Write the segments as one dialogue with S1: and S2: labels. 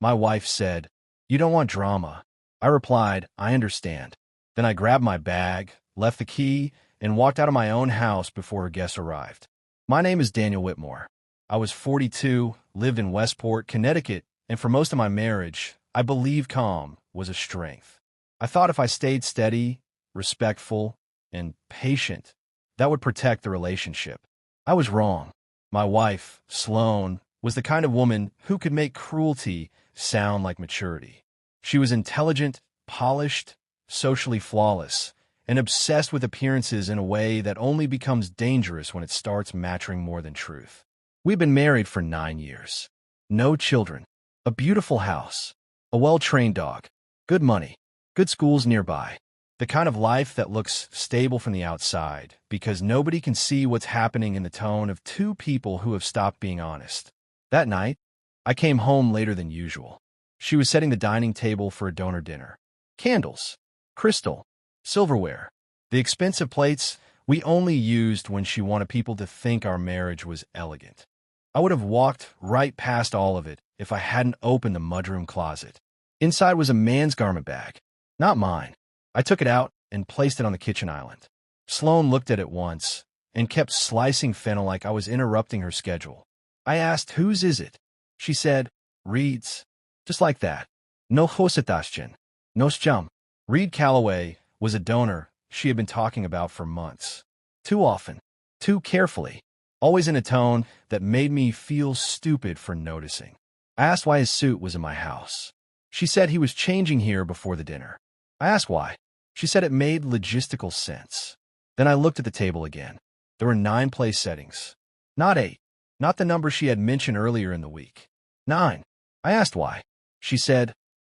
S1: My wife said, "You don't want drama." I replied, "I understand." Then I grabbed my bag, left the key, and walked out of my own house before her guests arrived. My name is Daniel Whitmore. I was 42, lived in Westport, Connecticut, and for most of my marriage, I believed calm was a strength. I thought if I stayed steady, respectful, and patient, that would protect the relationship. I was wrong. My wife, Sloane, was the kind of woman who could make cruelty sound like maturity. She was intelligent, polished, socially flawless, and obsessed with appearances in a way that only becomes dangerous when it starts mattering more than truth. We've been married for 9 years. No children. A beautiful house. A well-trained dog. Good money. Good schools nearby. The kind of life that looks stable from the outside because nobody can see what's happening in the tone of two people who have stopped being honest. That night, I came home later than usual. She was setting the dining table for a donor dinner. Candles. Crystal. Silverware. The expensive plates we only used when she wanted people to think our marriage was elegant. I would have walked right past all of it if I hadn't opened the mudroom closet. Inside was a man's garment bag. Not mine. I took it out and placed it on the kitchen island. Sloane looked at it once and kept slicing fennel like I was interrupting her schedule. I asked, "Whose is it?" She said, "Reed's." Just like that. No hositashchen. No schum. Reed Calloway was a donor she had been talking about for months. Too often. Too carefully. Always in a tone that made me feel stupid for noticing. I asked why his suit was in my house. She said he was changing here before the dinner. I asked why. She said it made logistical sense. Then I looked at the table again. There were 9 place settings. Not 8. Not the number she had mentioned earlier in the week. 9. I asked why. She said,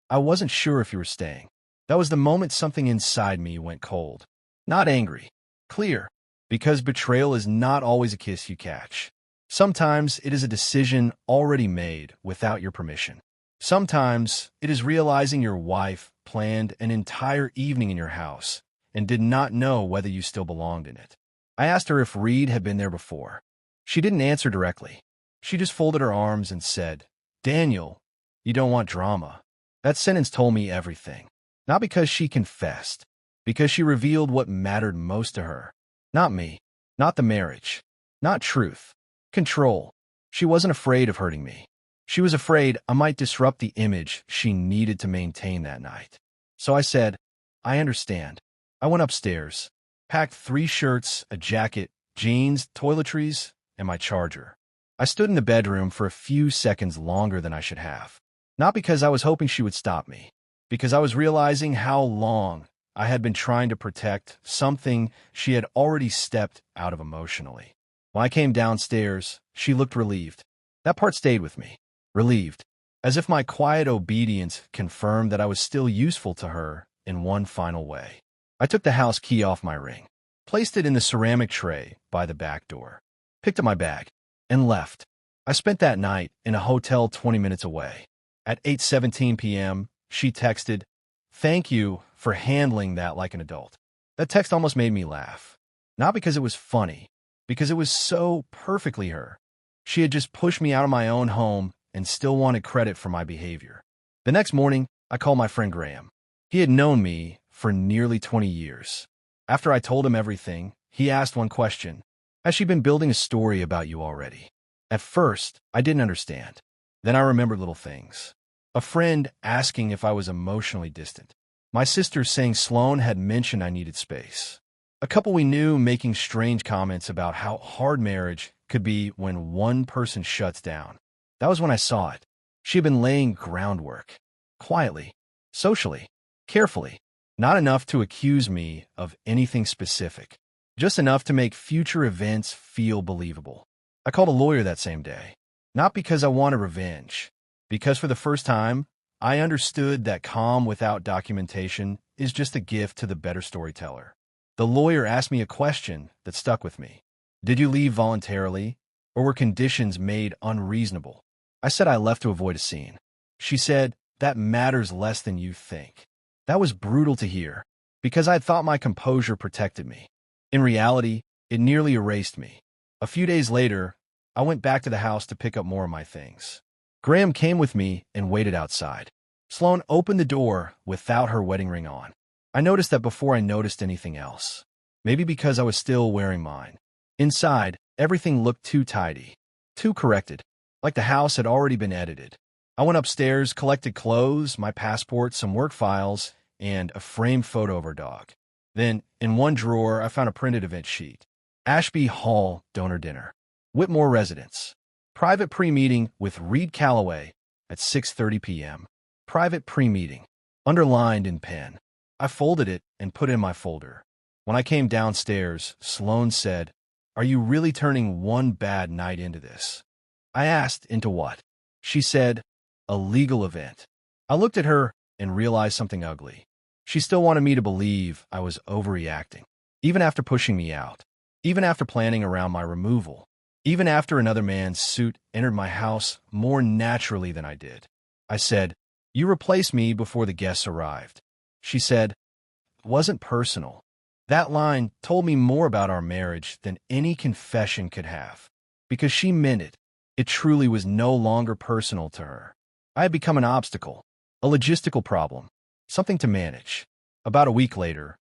S1: "I wasn't sure if you were staying." That was the moment something inside me went cold. Not angry. Clear. Because betrayal is not always a kiss you catch. Sometimes it is a decision already made without your permission. Sometimes it is realizing your wife planned an entire evening in your house and did not know whether you still belonged in it. I asked her if Reed had been there before. She didn't answer directly. She just folded her arms and said, "Daniel, you don't want drama." That sentence told me everything. Not because she confessed, because she revealed what mattered most to her. Not me, not the marriage, not truth, control. She wasn't afraid of hurting me. She was afraid I might disrupt the image she needed to maintain that night. So I said, "I understand." I went upstairs, packed 3 shirts, a jacket, jeans, toiletries, and my charger. I stood in the bedroom for a few seconds longer than I should have. Not because I was hoping she would stop me, because I was realizing how long I had been trying to protect something she had already stepped out of emotionally. When I came downstairs, she looked relieved. That part stayed with me. Relieved. As if my quiet obedience confirmed that I was still useful to her in one final way. I took the house key off my ring, placed it in the ceramic tray by the back door, picked up my bag, and left. I spent that night in a hotel 20 minutes away. At 8:17 p.m., she texted, "Thank you for handling that like an adult." That text almost made me laugh. Not because it was funny, because it was so perfectly her. She had just pushed me out of my own home and still wanted credit for my behavior. The next morning, I called my friend Graham. He had known me for nearly 20 years. After I told him everything, he asked one question. "Has she been building a story about you already?" At first, I didn't understand. Then I remembered little things. A friend asking if I was emotionally distant. My sister saying Sloane had mentioned I needed space. A couple we knew making strange comments about how hard marriage could be when one person shuts down. That was when I saw it. She had been laying groundwork. Quietly. Socially. Carefully. Not enough to accuse me of anything specific. Just enough to make future events feel believable. I called a lawyer that same day. Not because I wanted revenge. Because for the first time, I understood that calm without documentation is just a gift to the better storyteller. The lawyer asked me a question that stuck with me. Did you leave voluntarily, or were conditions made unreasonable? I said I left to avoid a scene. She said, "That matters less than you think." That was brutal to hear, because I had thought my composure protected me. In reality, it nearly erased me. A few days later, I went back to the house to pick up more of my things. Graham came with me and waited outside. Sloane opened the door without her wedding ring on. I noticed that before I noticed anything else. Maybe because I was still wearing mine. Inside, everything looked too tidy, too corrected, like the house had already been edited. I went upstairs, collected clothes, my passport, some work files, and a framed photo of our dog. Then, in one drawer, I found a printed event sheet. Ashby Hall Donor Dinner. Whitmore Residence. Private pre-meeting with Reed Calloway at 6:30 p.m. Private pre-meeting. Underlined in pen. I folded it and put it in my folder. When I came downstairs, Sloane said, "Are you really turning one bad night into this?" I asked, "Into what?" She said, "A legal event." I looked at her and realized something ugly. She still wanted me to believe I was overreacting, even after pushing me out, even after planning around my removal, even after another man's suit entered my house more naturally than I did. I said, "You replaced me before the guests arrived." She said, "It wasn't personal." That line told me more about our marriage than any confession could have, because she meant it. It truly was no longer personal to her. I had become an obstacle, a logistical problem, something to manage. About a week later,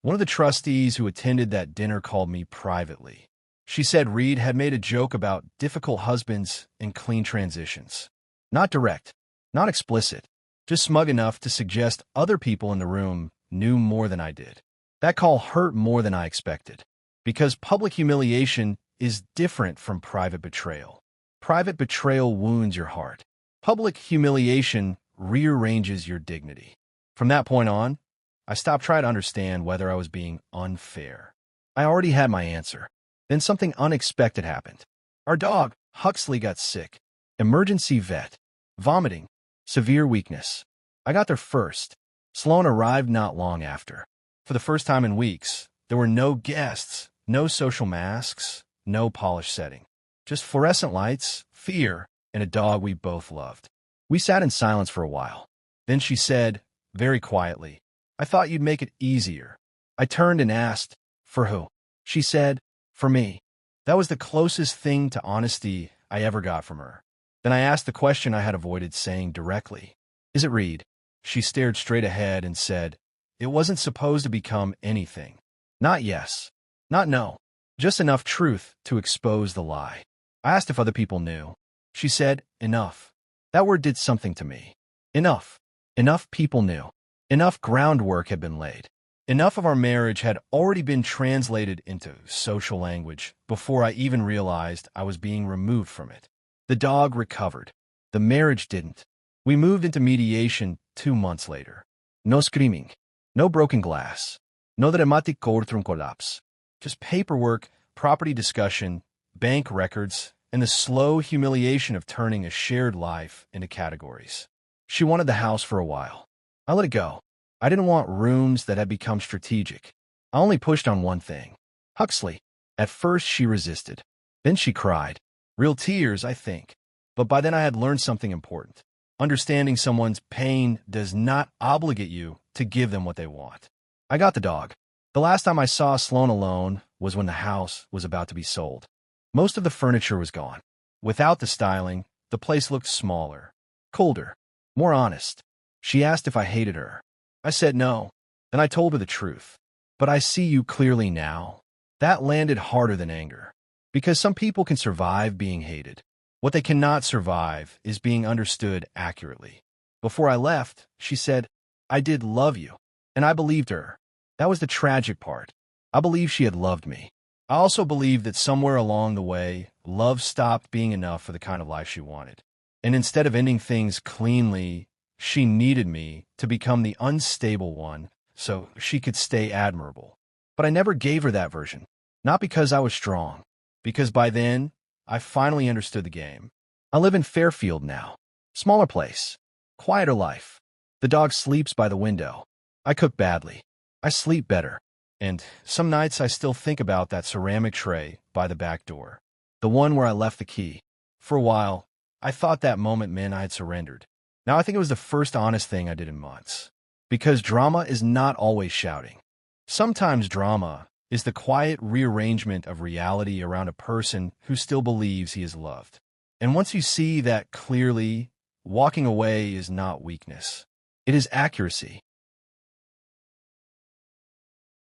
S1: one of the trustees who attended that dinner called me privately. She said Reed had made a joke about difficult husbands and clean transitions. Not direct, not explicit, just smug enough to suggest other people in the room knew more than I did. That call hurt more than I expected, because public humiliation is different from private betrayal. Private betrayal wounds your heart. Public humiliation rearranges your dignity. From that point on, I stopped trying to understand whether I was being unfair. I already had my answer. Then something unexpected happened. Our dog, Huxley, got sick. Emergency vet. Vomiting. Severe weakness. I got there first. Sloane arrived not long after. For the first time in weeks, there were no guests, no social masks, no polished setting. Just fluorescent lights, fear, and a dog we both loved. We sat in silence for a while. Then she said, very quietly, "I thought you'd make it easier." I turned and asked, "For who?" She said, "For me." That was the closest thing to honesty I ever got from her. Then I asked the question I had avoided saying directly. "Is it Reed?" She stared straight ahead and said, "It wasn't supposed to become anything. Not yes, not no, just enough truth to expose the lie." I asked if other people knew. She said, "Enough." That word did something to me. Enough. Enough people knew. Enough groundwork had been laid. Enough of our marriage had already been translated into social language before I even realized I was being removed from it. The dog recovered. The marriage didn't. We moved into mediation 2 months later. No screaming. No broken glass. No dramatic courtroom collapse. Just paperwork, property discussion, bank records, and the slow humiliation of turning a shared life into categories. She wanted the house for a while. I let it go. I didn't want rooms that had become strategic. I only pushed on one thing. Huxley. At first she resisted. Then she cried. Real tears, I think. But by then I had learned something important. Understanding someone's pain does not obligate you to give them what they want. I got the dog. The last time I saw Sloane alone was when the house was about to be sold. Most of the furniture was gone. Without the styling, the place looked smaller, colder, more honest. She asked if I hated her. I said no. Then I told her the truth. "But I see you clearly now." That landed harder than anger. Because some people can survive being hated. What they cannot survive is being understood accurately. Before I left, she said, "I did love you." And I believed her. That was the tragic part. I believed she had loved me. I also believed that somewhere along the way, love stopped being enough for the kind of life she wanted. And instead of ending things cleanly, she needed me to become the unstable one so she could stay admirable. But I never gave her that version. Not because I was strong. Because by then, I finally understood the game. I live in Fairfield now. Smaller place. Quieter life. The dog sleeps by the window. I cook badly. I sleep better. And some nights I still think about that ceramic tray by the back door. The one where I left the key. For a while, I thought that moment meant I had surrendered. Now I think it was the first honest thing I did in months. Because drama is not always shouting. Sometimes drama is the quiet rearrangement of reality around a person who still believes he is loved. And once you see that clearly, walking away is not weakness. It is accuracy.